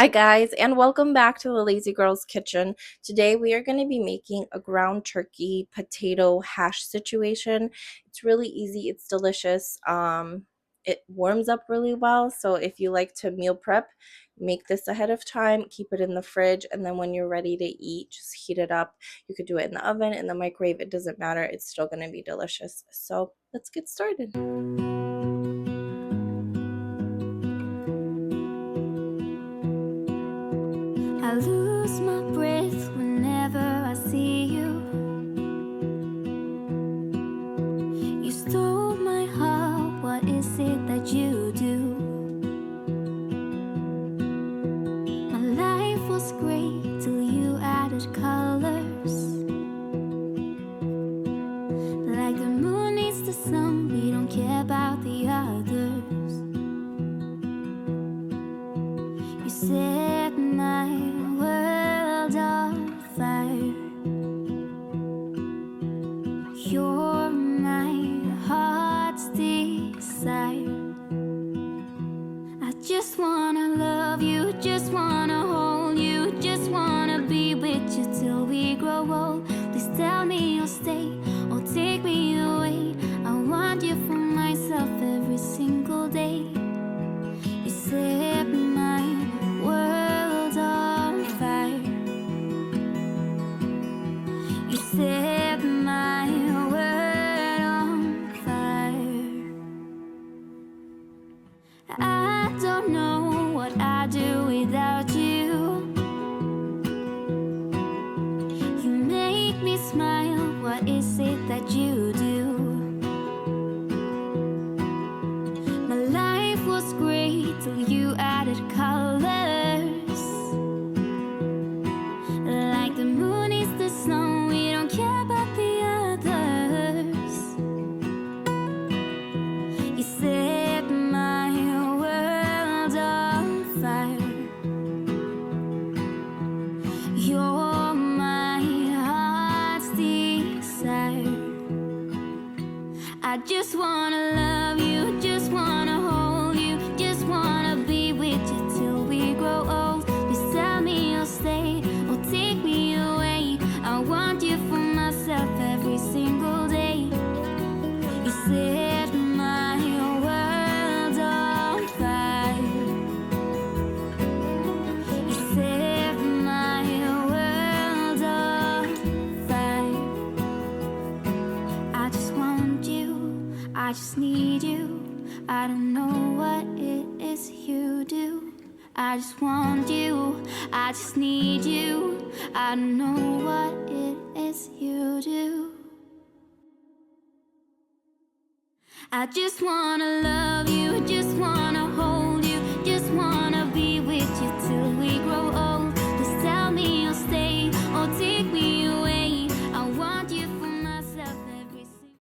Hi guys, and welcome back to the Lazy Girl's Kitchen. Today we are going to be making a ground turkey potato hash situation. It's really easy, it's delicious. It warms up really well, so if you like to meal prep, make this ahead of time, keep it in the fridge, and then when you're ready to eat, just heat it up. You could do it in the oven, in the microwave, it doesn't matter. It's still going to be delicious. So let's get started. I lose my breath whenever I see you. You stole my heart, what is it that you do? My life was great till you added colors. Like the moon needs the sun, we don't care about the others. You set my world on fire. You're my heart's desire. I just wanna love you, just wanna hold you, just wanna be with you till we grow old. Please tell me you'll stay or take me away. I want you for myself every single day. You set my world on fire. You set my world on fire. I don't know what I'd do without you. You make me smile, what is it that you do? My life was great till you added colors. Like the moon is the snow, we don't care about the others. You set my world on fire. You're my heart's desire. I just wanna love you, just wanna hold you, just wanna be with you till we grow old. Please tell me you'll stay or take me away. I want you for myself every single day. You set my world on fire. You set my world on fire. I just want you, I just need you. I don't know what it is you do. I just want you, I just need you. I don't know what it is you do. I just wanna love you, just wanna